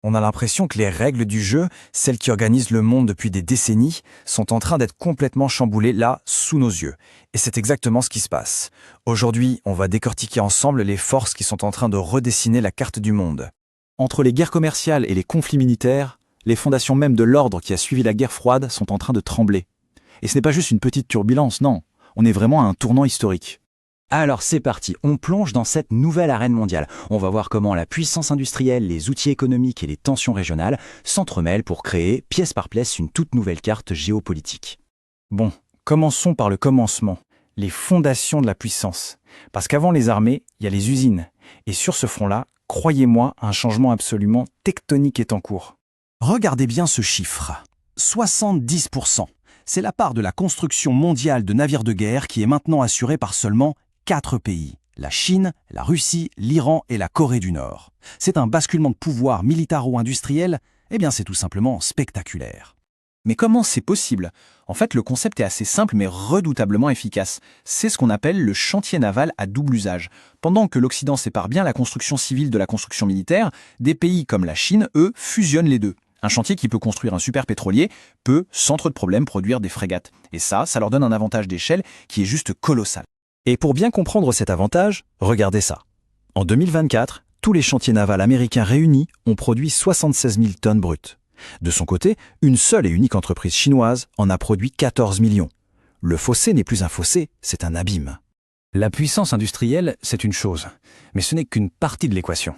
On a l'impression que les règles du jeu, celles qui organisent le monde depuis des décennies, sont en train d'être complètement chamboulées là, sous nos yeux. Et c'est exactement ce qui se passe. Aujourd'hui, on va décortiquer ensemble les forces qui sont en train de redessiner la carte du monde. Entre les guerres commerciales et les conflits militaires, les fondations même de l'ordre qui a suivi la guerre froide sont en train de trembler. Et ce n'est pas juste une petite turbulence, non. On est vraiment à un tournant historique. Alors c'est parti, on plonge dans cette nouvelle arène mondiale. On va voir comment la puissance industrielle, les outils économiques et les tensions régionales s'entremêlent pour créer, pièce par pièce, une toute nouvelle carte géopolitique. Bon, commençons par le commencement, les fondations de la puissance. Parce qu'avant les armées, il y a les usines. Et sur ce front-là, croyez-moi, un changement absolument tectonique est en cours. Regardez bien ce chiffre. 70%. C'est la part de la construction mondiale de navires de guerre qui est maintenant assurée par seulement 4 pays. La Chine, la Russie, l'Iran et la Corée du Nord. C'est un basculement de pouvoir militaro-industriel, eh bien c'est tout simplement spectaculaire. Mais comment c'est possible? En fait, le concept est assez simple mais redoutablement efficace. C'est ce qu'on appelle le chantier naval à double usage. Pendant que l'Occident sépare bien la construction civile de la construction militaire, des pays comme la Chine, eux, fusionnent les deux. Un chantier qui peut construire un super pétrolier peut, sans trop de problèmes, produire des frégates. Et ça leur donne un avantage d'échelle qui est juste colossal. Et pour bien comprendre cet avantage, regardez ça. En 2024, tous les chantiers navals américains réunis ont produit 76 000 tonnes brutes. De son côté, une seule et unique entreprise chinoise en a produit 14 millions. Le fossé n'est plus un fossé, c'est un abîme. La puissance industrielle, c'est une chose, mais ce n'est qu'une partie de l'équation.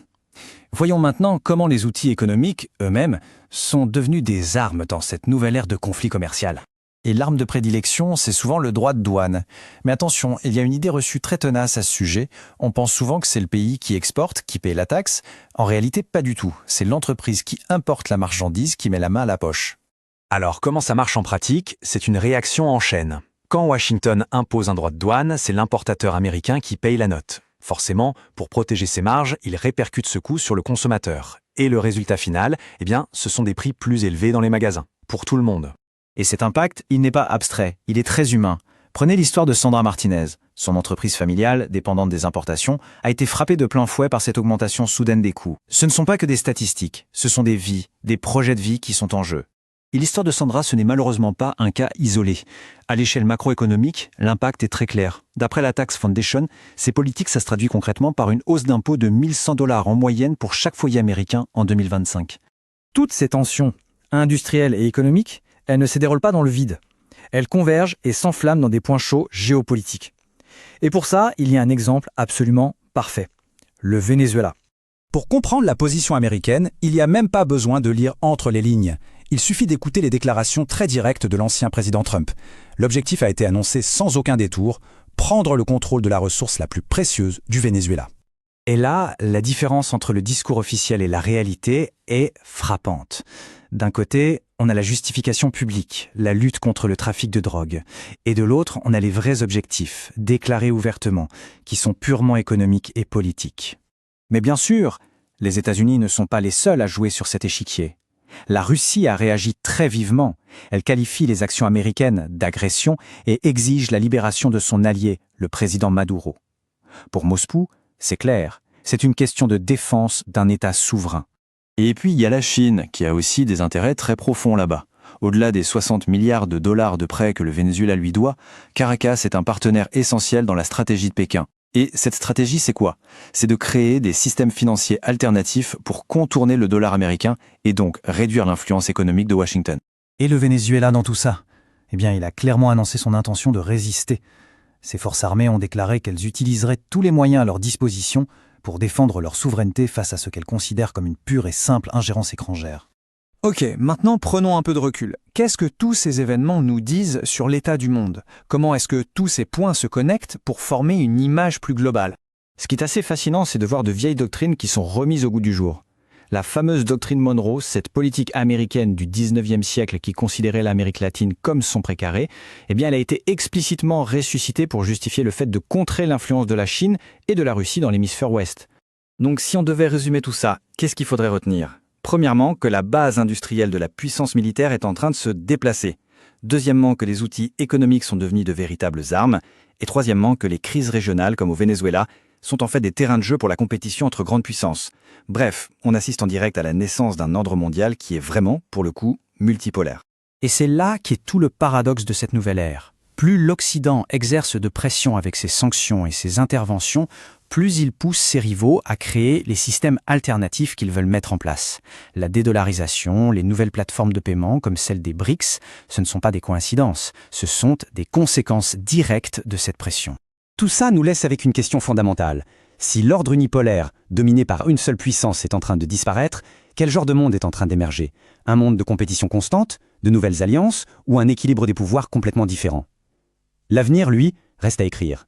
Voyons maintenant comment les outils économiques, eux-mêmes, sont devenus des armes dans cette nouvelle ère de conflit commercial. Et l'arme de prédilection, c'est souvent le droit de douane. Mais attention, il y a une idée reçue très tenace à ce sujet. On pense souvent que c'est le pays qui exporte, qui paie la taxe. En réalité, pas du tout. C'est l'entreprise qui importe la marchandise qui met la main à la poche. Alors, comment ça marche en pratique? C'est une réaction en chaîne. Quand Washington impose un droit de douane, c'est l'importateur américain qui paye la note. Forcément, pour protéger ses marges, il répercute ce coût sur le consommateur. Et le résultat final, ce sont des prix plus élevés dans les magasins, pour tout le monde. Et cet impact, il n'est pas abstrait, il est très humain. Prenez l'histoire de Sandra Martinez. Son entreprise familiale, dépendante des importations, a été frappée de plein fouet par cette augmentation soudaine des coûts. Ce ne sont pas que des statistiques, ce sont des vies, des projets de vie qui sont en jeu. Et l'histoire de Sandra, ce n'est malheureusement pas un cas isolé. À l'échelle macroéconomique, l'impact est très clair. D'après la Tax Foundation, ces politiques, ça se traduit concrètement par une hausse d'impôts de 1 100 $ en moyenne pour chaque foyer américain en 2025. Toutes ces tensions, industrielles et économiques, elles ne se déroulent pas dans le vide. Elles convergent et s'enflamment dans des points chauds géopolitiques. Et pour ça, il y a un exemple absolument parfait. Le Venezuela. Pour comprendre la position américaine, il n'y a même pas besoin de lire entre les lignes. Il suffit d'écouter les déclarations très directes de l'ancien président Trump. L'objectif a été annoncé sans aucun détour, prendre le contrôle de la ressource la plus précieuse du Venezuela. Et là, la différence entre le discours officiel et la réalité est frappante. D'un côté, on a la justification publique, la lutte contre le trafic de drogue. Et de l'autre, on a les vrais objectifs, déclarés ouvertement, qui sont purement économiques et politiques. Mais bien sûr, les États-Unis ne sont pas les seuls à jouer sur cet échiquier. La Russie a réagi très vivement. Elle qualifie les actions américaines d'agression et exige la libération de son allié, le président Maduro. Pour Moscou, c'est clair, c'est une question de défense d'un État souverain. Et puis il y a la Chine, qui a aussi des intérêts très profonds là-bas. Au-delà des 60 milliards de dollars de prêts que le Venezuela lui doit, Caracas est un partenaire essentiel dans la stratégie de Pékin. Et cette stratégie, c'est quoi? C'est de créer des systèmes financiers alternatifs pour contourner le dollar américain et donc réduire l'influence économique de Washington. Et le Venezuela dans tout ça? Eh bien, il a clairement annoncé son intention de résister. Ses forces armées ont déclaré qu'elles utiliseraient tous les moyens à leur disposition pour défendre leur souveraineté face à ce qu'elles considèrent comme une pure et simple ingérence étrangère. Ok, maintenant prenons un peu de recul. Qu'est-ce que tous ces événements nous disent sur l'état du monde? Comment est-ce que tous ces points se connectent pour former une image plus globale? Ce qui est assez fascinant, c'est de voir de vieilles doctrines qui sont remises au goût du jour. La fameuse doctrine Monroe, cette politique américaine du 19e siècle qui considérait l'Amérique latine comme son précaré, eh bien elle a été explicitement ressuscitée pour justifier le fait de contrer l'influence de la Chine et de la Russie dans l'hémisphère ouest. Donc si on devait résumer tout ça, qu'est-ce qu'il faudrait retenir? Premièrement, que la base industrielle de la puissance militaire est en train de se déplacer. Deuxièmement, que les outils économiques sont devenus de véritables armes. Et troisièmement, que les crises régionales, comme au Venezuela, sont en fait des terrains de jeu pour la compétition entre grandes puissances. Bref, on assiste en direct à la naissance d'un ordre mondial qui est vraiment, pour le coup, multipolaire. Et c'est là qu'est tout le paradoxe de cette nouvelle ère. Plus l'Occident exerce de pression avec ses sanctions et ses interventions, plus il pousse ses rivaux à créer les systèmes alternatifs qu'ils veulent mettre en place. La dédollarisation, les nouvelles plateformes de paiement comme celle des BRICS, ce ne sont pas des coïncidences, ce sont des conséquences directes de cette pression. Tout ça nous laisse avec une question fondamentale. Si l'ordre unipolaire, dominé par une seule puissance, est en train de disparaître, quel genre de monde est en train d'émerger? Un monde de compétition constante, de nouvelles alliances ou un équilibre des pouvoirs complètement différent? L'avenir, lui, reste à écrire.